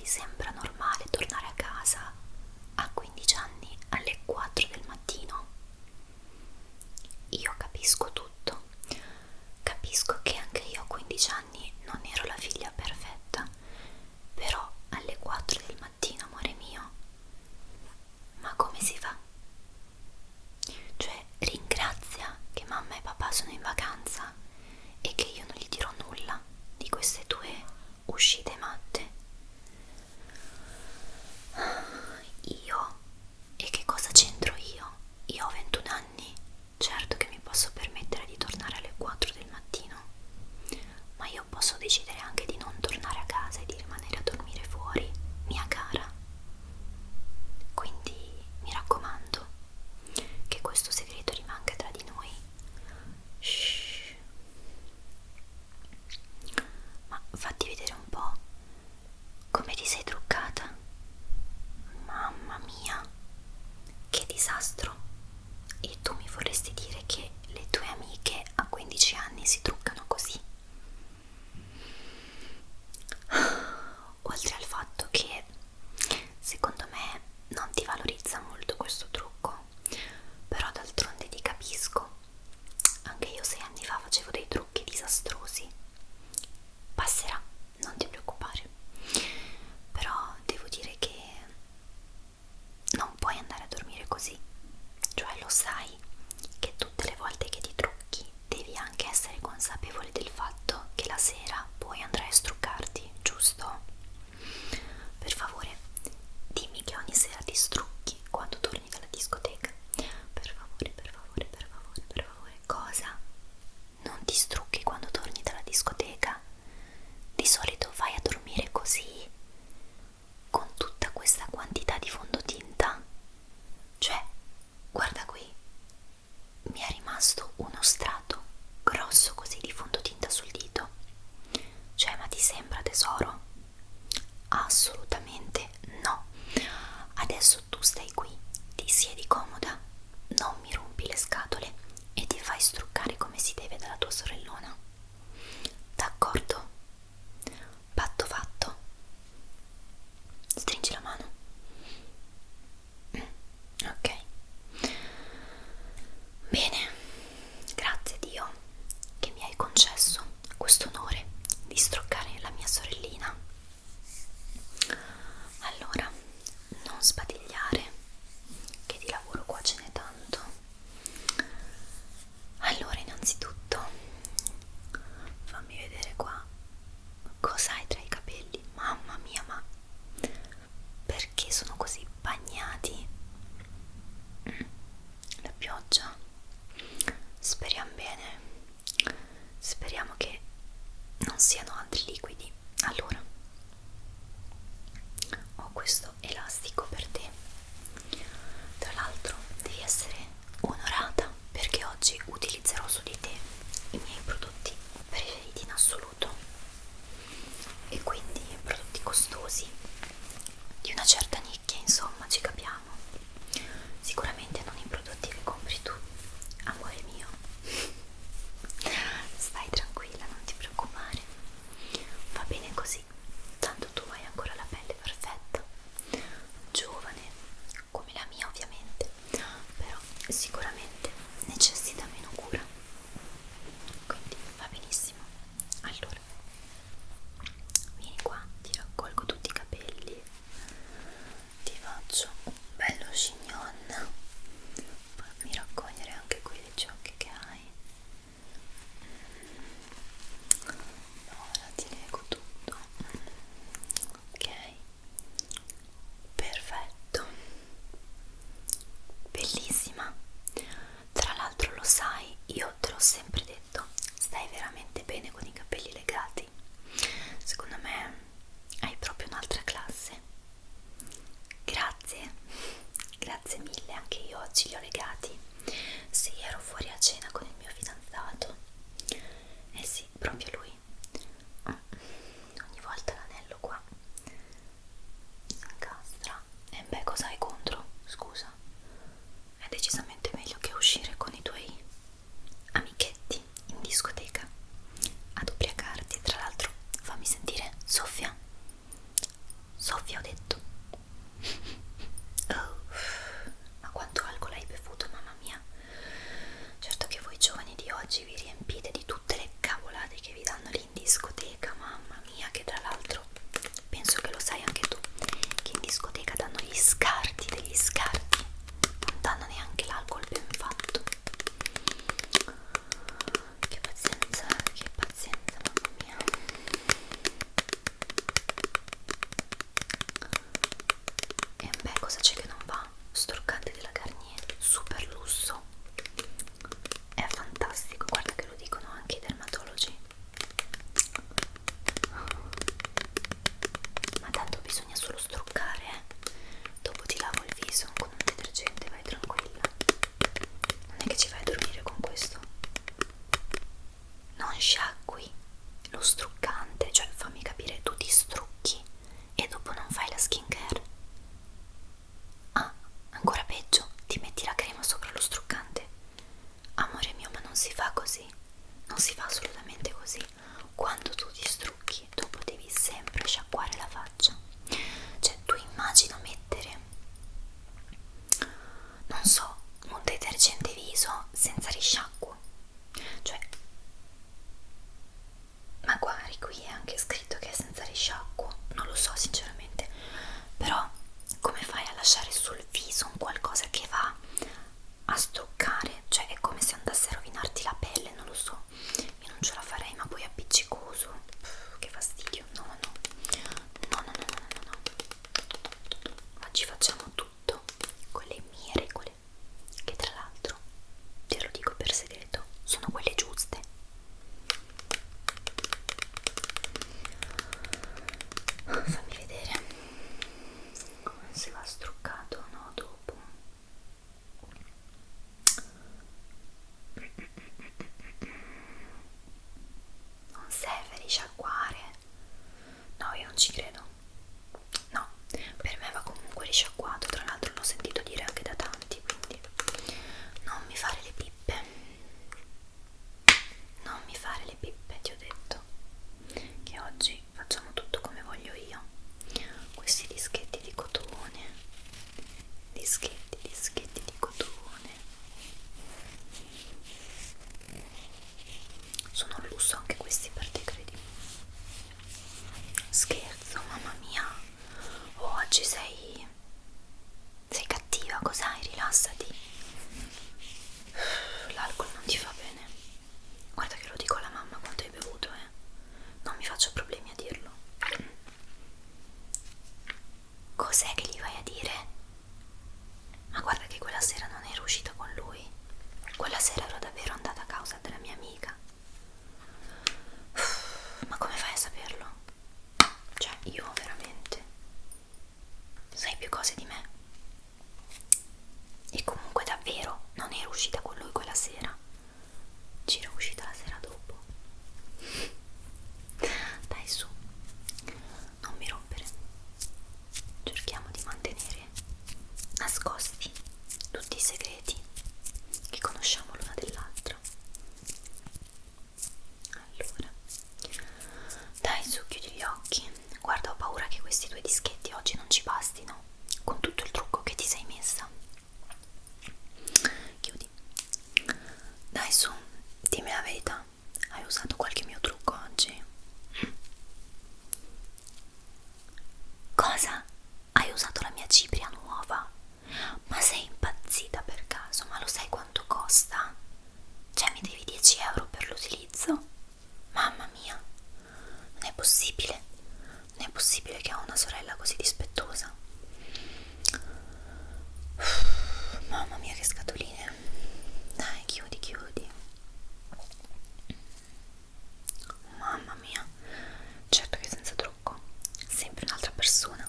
ti sembra normale tornare a casa a 15 anni alle 4 del mattino? Io capisco tutto, capisco che anche io a 15 anni non ero la figlia perfetta, però alle 4 del mattino, amore mio, ma come si fa? Cioè, ringrazia che mamma e papà sono in vacanza e che io non gli dirò nulla di queste tue uscite matte. Io? E che cosa c'entro io? Io ho 21 anni, certo che mi posso permettere di tornare alle 4 del mattino, ma io posso decidere anche di non tornare a casa e di rimanere a dormire fuori, mia cara. Quindi mi raccomando che questo segreto rimanga tra di noi. Shh. Ma fatti vedere un po' come ti sei truccata. Mamma mia, che disastro! E tu mi vorresti dire che le tue amiche a 15 anni si truccano così? Oltre al fatto che secondo me non ti valorizza molto questo trucco, però d'altronde ti capisco. Anche io 6 anni fa facevo dei trucchi disastrosi. Passerà, non ti preoccupare. Però devo dire che non puoi andare a dormire così. Cioè, lo sai che tutte le volte che ti trucchi devi anche essere consapevole del fatto che la sera poi andrai a struccarti, giusto? Per favore, dimmi che ogni sera ti strucchi quando torni dalla discoteca. Per favore, per favore, per favore, per favore. Cosa? Non ti strucchi quando torni dalla discoteca? Di solito vai a dormire così, con tutta questa quantità di fondotinta? Cioè, guarda qui, mi è rimasto uno strato grosso così di fondotinta sul dito. Cioè, ma ti sembra, tesoro? Assolutamente no. Adesso tu stai qui, ti siedi comoda, non mi rompi le scatole e ti fai struccare come si deve dalla tua sorellona. D'accordo? Patto fatto. Stringi la mano. Ok. Bene, grazie Dio che mi hai concesso questo onore di struccare la mia sorellina. Allora, non sbadigliare, che di lavoro qua ce n'è tanto. Allora, innanzitutto, fammi vedere qua cosa hai tra i capelli. Mamma mia, ma perché sono così bagnati? La pioggia? Speriamo bene, speriamo che non siano altri liquidi. Allora, ho questo elastico per te. Tra l'altro devi essere onorata perché oggi utilizzerò su di te i miei prodotti preferiti in assoluto, e quindi prodotti costosi di una certa nicchia, insomma, ci capiamo. Sicuramente non i prodotti che compri tu, amore mio. Stai tranquilla, non ti preoccupare, va bene così, tanto tu hai ancora la pelle perfetta, Soffia, ho detto. Oh, ma quanto alcol hai bevuto, mamma mia. Certo che voi giovani di oggi vi riempite di tutte le cavolate che vi danno lì in discoteca, mamma mia, che tra l'altro penso che lo sai anche tu, che in discoteca danno gli scarti degli scarti, non danno neanche l'alcol ben fatto. Che pazienza, mamma mia. E beh, cosa c'è che non va? Struccante della Garnier, super lusso, è fantastico, guarda che lo dicono anche i dermatologi. Ma tanto bisogna solo struccare, dopo ti lavo il viso con un detergente, vai tranquilla, non è che ci vai a dormire con questo. Non sciacqui lo struccante, cioè fammi capire, tu ti strucchi e dopo non fai la skincare? Ah, ancora peggio, ti metti la crema sopra lo struccante? Amore mio, ma non si fa così, non si fa assolutamente così. Quando tu ti strucchi, dopo devi sempre sciacquare la faccia. Cioè, tu immagina mettere, non so, un detergente viso senza risciacquo. Cioè, ma guardi, qui è anche scritto che è senza risciacquo, non lo so sinceramente, però come fai a lasciare sul viso un qualcosa che va a struccare? Cioè è come se andasse a rovinarti la pelle, non lo so, io non ce la farei, ma poi è appiccicoso. Che fastidio, no, oggi facciamo tutto con le mie regole, che tra l'altro, te lo dico per segreto, sono quelle giuste. Fammi vedere se va struccato o no dopo. Non serve risciacquare. No, io non ci credo. No, per me va comunque risciacquato, tra l'altro l'ho sentito dire anche da tanti, quindi non mi fare le pippe. Non mi fare le pippe, ti ho detto che oggi facciamo tutto come voglio io. Questi dischetti di cotone, dischetti di cotone, sono un lusso anche questi per te, credi? Scherzo, mamma mia. Oh, oggi sei cattiva, cos'hai? Rilassati. L'alcol non ti fa bene. Guarda che lo dico alla mamma quanto hai bevuto, non mi faccio problemi a dirlo. Cos'è che gli vai a dire? Ma guarda che quella sera non ero uscita con lui, quella sera ero davvero andata a causa della mia amica. Ma come fai a saperlo? Cioè, io veramente, sai più cose di me. E comunque davvero non ero uscita con lui quella sera, c'ero uscita la sera dopo. Dai su, non mi rompere. Cerchiamo di mantenere nascosti tutti i segreti che conosciamo l'una dell'altra. Allora, dai su, chiudi gli occhi. Guarda, ho paura che questi due dischetti oggi non ci bastino con tutto il trucco che ti sei messa. Chiudi. Dai su, dimmi la verità, hai usato qualche mio trucco oggi? Cosa? Hai usato la mia cipria nuova? Ma sei impazzita per caso? Ma lo sai quanto costa? Cioè mi devi 10 euro per l'utilizzo? Mamma mia, non è possibile. Non è possibile che ho una sorella così dispettosa. Mamma mia, che scatoline. Dai, chiudi, chiudi. Mamma mia, certo che senza trucco, sempre un'altra persona.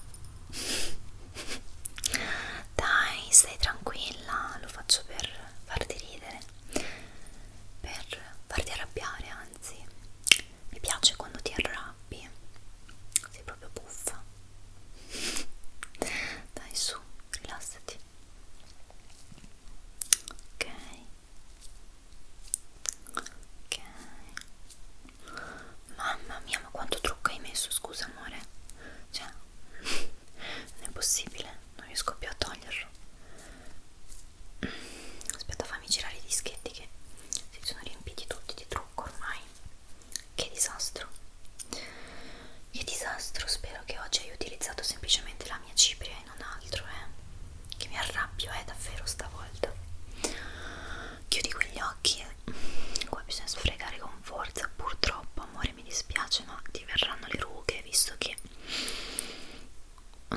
Dai, stai tranquilla, lo faccio per farti ridere, per farti arrabbiare, anzi, mi piace quando ti arrabbi, sei proprio buffa.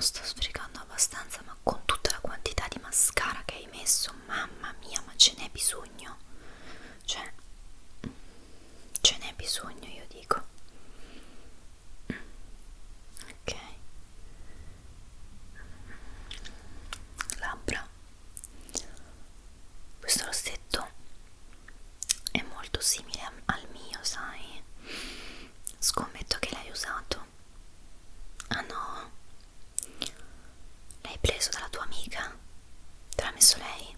sto sfregando abbastanza, ma con tutta la quantità di mascara che hai messo, mamma mia, ma ce n'è bisogno, cioè ce n'è bisogno, io dico. Ok, labbra, questo rossetto è molto simile al mio, sai? Scommetto che l'hai usato. Ah no, l'hai preso dalla tua amica? Te l'ha messo lei?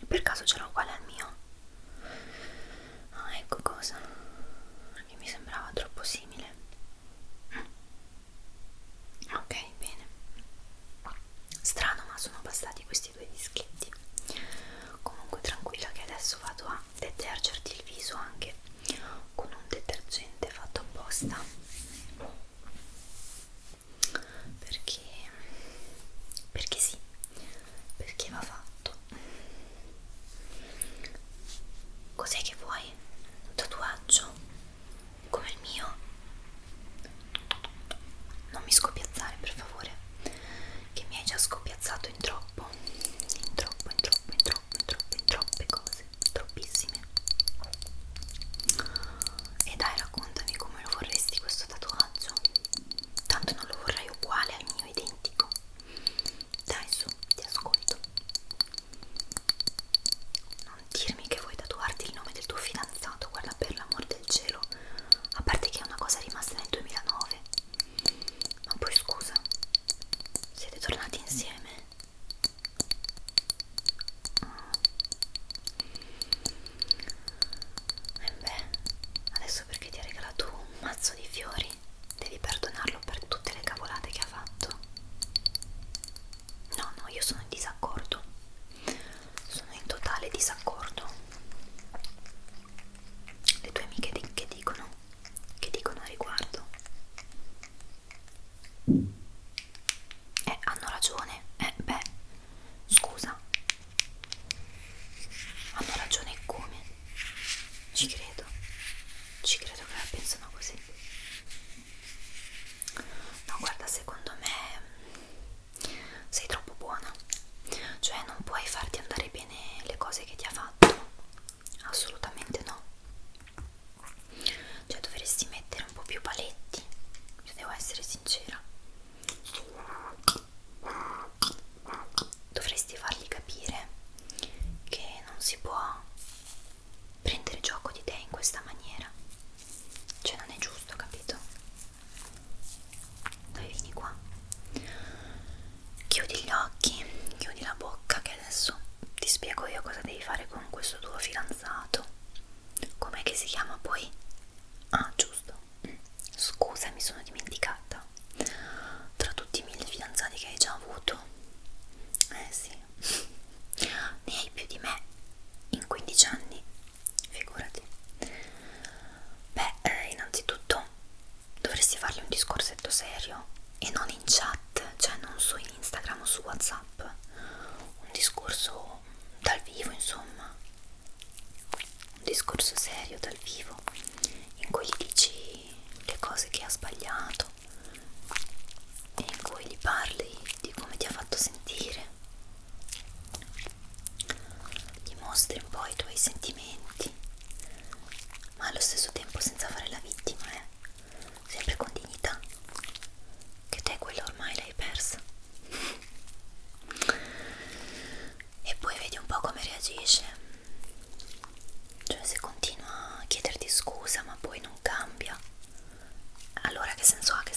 Per caso ce l'ho uguale al mio? Ah, ecco cosa, perché mi sembrava troppo simile. Ok, bene. Strano, ma sono bastati questi due dischetti. Comunque tranquilla che adesso vado a detergerti il viso anche con un detergente fatto apposta, perché sì, perché va fatto. Cos'è che vuoi? Un tatuaggio come il mio? Non mi scoppiazzare, per favore, che mi hai già scoppiazzato in troppo, in troppo, in troppo, in troppo, in troppo, in troppe cose, troppissime. E dai, raccontami come lo vorresti questo tatuaggio. Tanto non lo vorrei uguale al mio, identico. Dai, su, ti ascolto. Non dirmi che vuoi tatuarti il nome del tuo fidanzato, guarda, per l'amor del cielo. A parte che è una cosa rimasta nel 2009. Ma poi scusa, siete tornati insieme? E beh, adesso perché ti ha regalato un mazzo di fiori devi perdonarlo per tutte le cavolate che ha fatto? No, no, io sono in disaccordo. Sono in totale disaccordo. Le tue amiche che dicono? Che dicono a riguardo? Hanno ragione. Beh, scusa. Hanno ragione e come? Ci credo che la pensano così. No, guarda, secondo me sei troppo buona. Cioè, non puoi farti andare bene le cose che ti ha fatto. Assolutamente no. Cioè, dovresti mettere un po' più paletti. Io devo essere sincera. Dovresti fargli capire che non si può prendere gioco di te in questa maniera. Cioè, non è giusto, capito? Dai, vieni qua. Chiudi gli occhi, chiudi la bocca, che adesso ti spiego io cosa devi fare con questo tuo fidanzato. Com'è che si chiama poi? Ah, giusto. Scusa, mi sono dimenticata. Tra tutti i 1000 fidanzati che hai già avuto, sì, ne hai più di me in 15 anni, figurati. Beh, innanzitutto dovresti fargli un discorsetto serio e non in chat, cioè non su Instagram o su WhatsApp. Un discorso dal vivo, insomma. Un discorso serio dal vivo in cui gli dici le cose che ha sbagliato e in cui gli parli di come ti ha fatto sentire, gli mostri un po' i tuoi sentimenti, ma allo stesso tempo senza fare la vittima, sempre con dignità, che te quella ormai l'hai persa. E poi vedi un po' come reagisce. Cioè, se continua a chiederti scusa ma poi non cambia, allora che senso ha che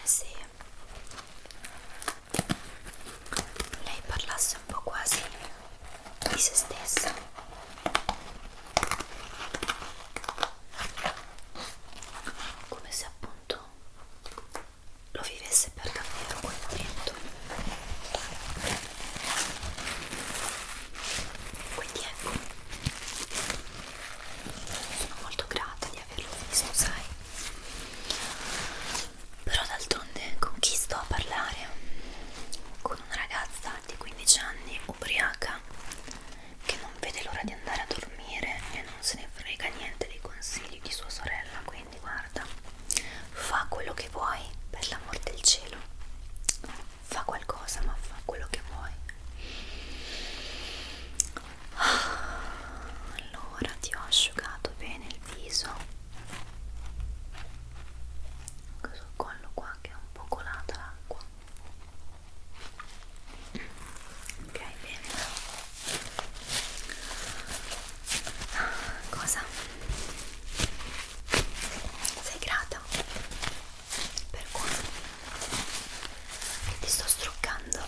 come se lei parlasse un po' quasi di se stessa, come se appunto lo vivesse per davvero quel momento. Quindi ecco, sono molto grata di averlo visto, sai? Però d'altronde con chi sto a parlare? Con una ragazza di 15 anni ubriaca che non vede l'ora di andare a dormire e non se ne frega niente dei consigli di sua sorella. Quindi guarda, fa quello che vuoi, per l'amor del cielo, fa qualcosa, ma fa quello che vuoi. Allora ti ho asciugato bene il viso, questo collo qua che è un po' colata l'acqua. Ok, bene. Cosa? Sei grata? Per cosa? Che ti sto struccando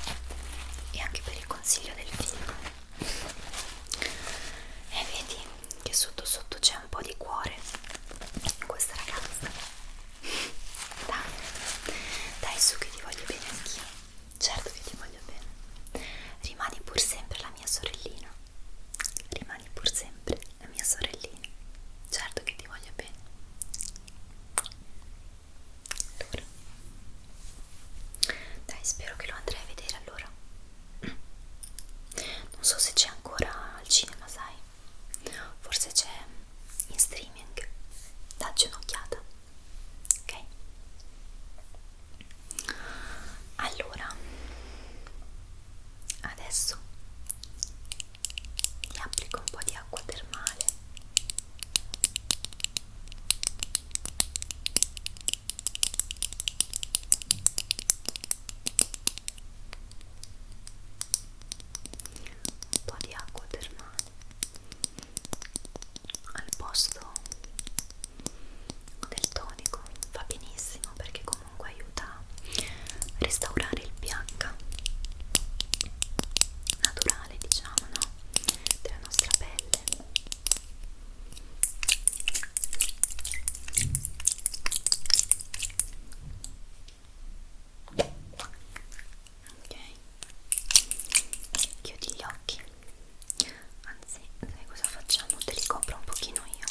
e anche per il consiglio del film. E vedi che sotto sotto c'è un po' di cuore in questa ragazza. Dai su che ti voglio bene anch'io. Certo che ti voglio bene. Rimani pur sempre la mia sorellina. Rimani pur sempre la mia sorellina. Certo che ti voglio bene. Allora, dai, spero che lo andrai a vedere allora. Non so se c'è ancora al cinema, sai? Forse c'è in streaming. Dacci un'occhiata, ok? Allora, adesso ti applico un po' di acqua termale. Un po' di acqua termale al posto del tonico va benissimo, perché comunque aiuta a restaurare il pH naturale, diciamo, no? Della nostra pelle. Ok, chiudi gli occhi, anzi, sai cosa facciamo? Te li copro un pochino io.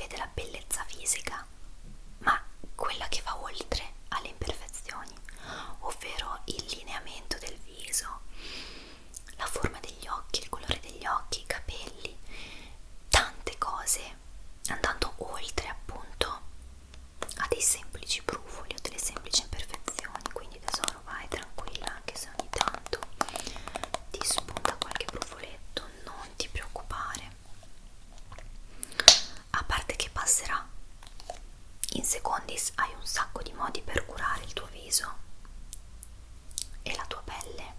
vede la bellezza fisica, ma quella che va oltre alle imperfezioni, ovvero il lineamento del viso, la forma degli occhi, il colore degli occhi, i capelli, tante cose, andando oltre appunto a dei semplici brufoli o delle semplici imperfezioni. Quindi tesoro, vai tranquilla, anche se ogni tanto ti spunta qualche brufoletto, non ti preoccupare, a parte che passerà. In secondis hai un sacco di modi per curare il tuo viso e la tua pelle,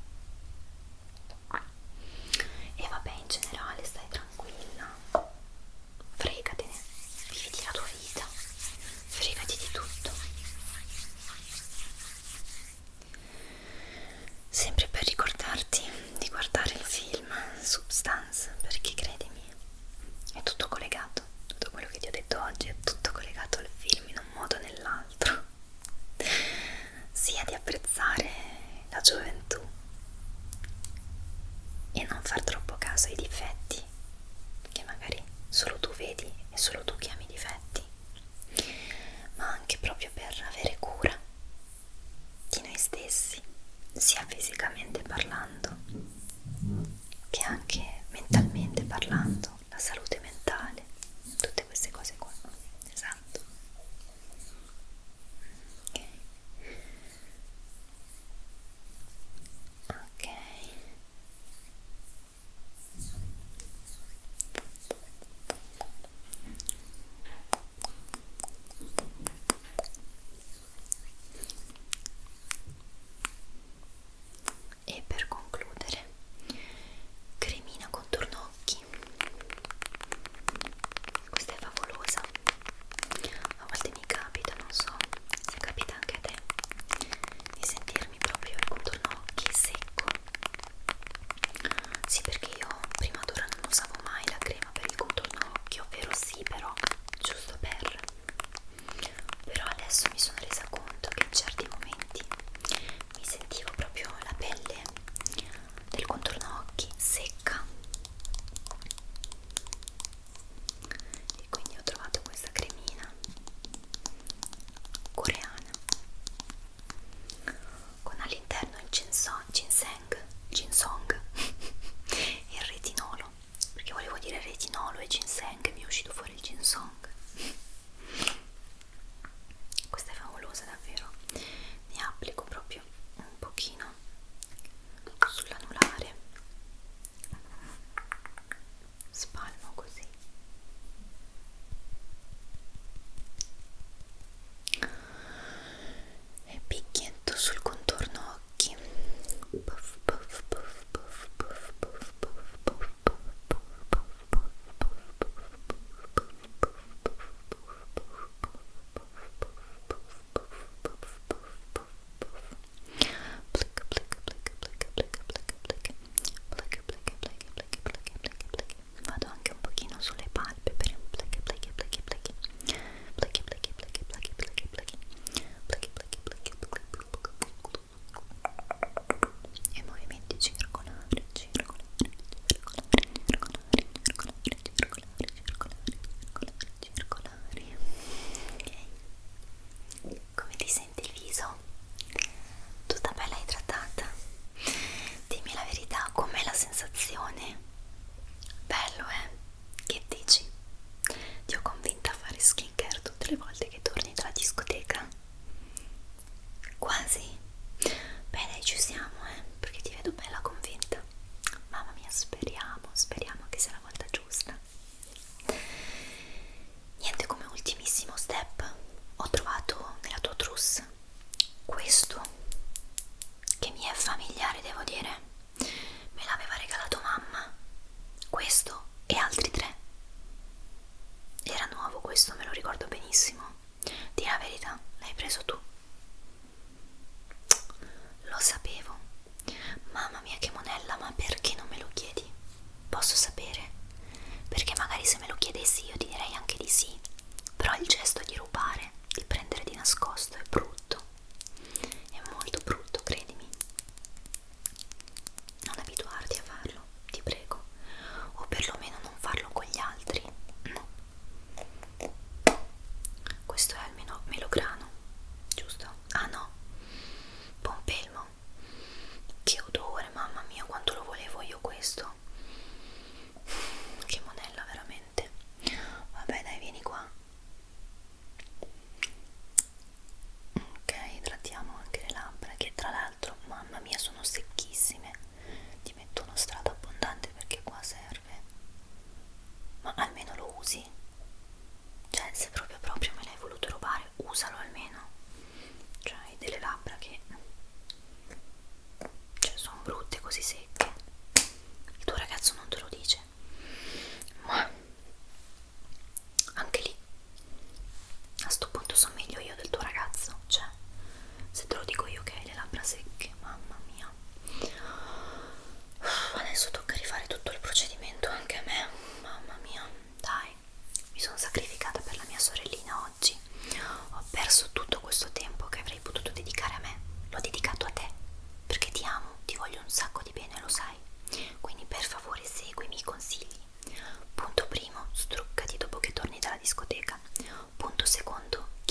e vabbè, in generale stai tranquilla, fregatene, viviti la tua vita, fregati di tutto. Sempre per ricordarti di guardare il film Substance, perché credimi, è tutto collegato, tutto quello che ti ho detto oggi è tutto collegato al film in un modo o nell'altro, sia di apprezzare la gioventù e non far troppo caso ai difetti che magari solo tu vedi e solo tu chiami difetti, ma anche proprio per avere cura di noi stessi, sia fisicamente parlando che anche mentalmente parlando, la salute mentale, tutte queste cose qua. Esatto. Ok. Ok. E per concludere, cremina contorno occhi. Questa è favolosa. A volte mi capita, non so se capita anche a te, di sentirmi proprio il contorno occhi secco. Sì, perché io prima d'ora non usavo mai la crema per il contorno occhi, ovvero sì, però giusto però adesso mi sono resa conto che in certi momenti mi sentivo proprio la pelle del contorno occhi secca, e quindi ho trovato questa cremina coreana con all'interno il ginseng e il retinolo, perché volevo dire retinolo e ginseng e mi è uscito fuori il ginseng. Questa è favolosa davvero, ne applico proprio un pochino sull'anulare, spalmo così e picchietto sul contorno occhi. Puff, puff, puff, puff, puff, puff, puff, puff, vado anche un pochino sulle palpebre, e movimenti circolari, circolari. Ok, come ti senti il viso? Tutta bella idratata? Dimmi la verità, com'è la sensazione? Bello, che dici? Ti ho convinta a fare skincare tutte le volte che torni dalla discoteca? Quasi? Beh, dai, ci siamo, perché ti vedo bella convinta. Mamma mia, speriamo che sia la volta giusta. Niente, come ultimissimo step ho trovato nella tua trousse questo, che mi è familiare, devo dire, me l'aveva regalato mamma, questo e altri 3. Era nuovo questo, me lo ricordo benissimo. Dì la verità, l'hai preso tu? Lo sapevo. Mamma mia, che monella, ma perché non me lo chiedi? Posso sapere? Perché magari se me lo chiedessi io ti direi anche di sì, però il gesto di rubare, di prendere di nascosto è brutto, è molto brutto, credimi. Non abituarti a farlo, ti prego, o perlomeno non farlo con gli altri.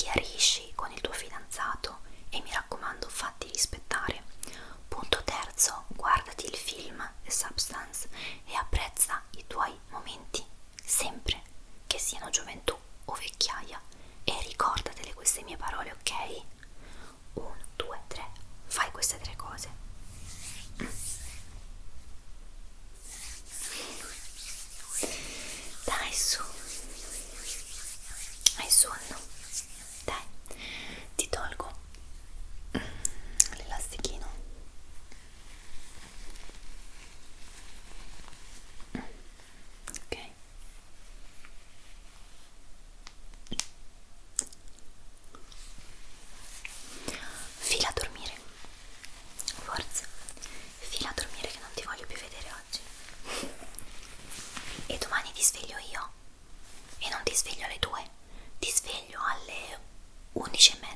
chiarisci con il tuo fidanzato e mi raccomando fatti rispettare. Punto terzo, guardati il film The Substance e apprezza i tuoi momenti, sempre che siano gioventù o vecchiaia, e ricordatele queste mie parole, ok? 1, 2, 3, fai queste 3 cose. Dai, su, hai sonno? Dai, ti tolgo l'elastichino. Ok. Fila a dormire, forza, fila a dormire che non ti voglio più vedere oggi. E domani ti sveglio io, e non ti sveglio alle 2, ti sveglio alle 11:30.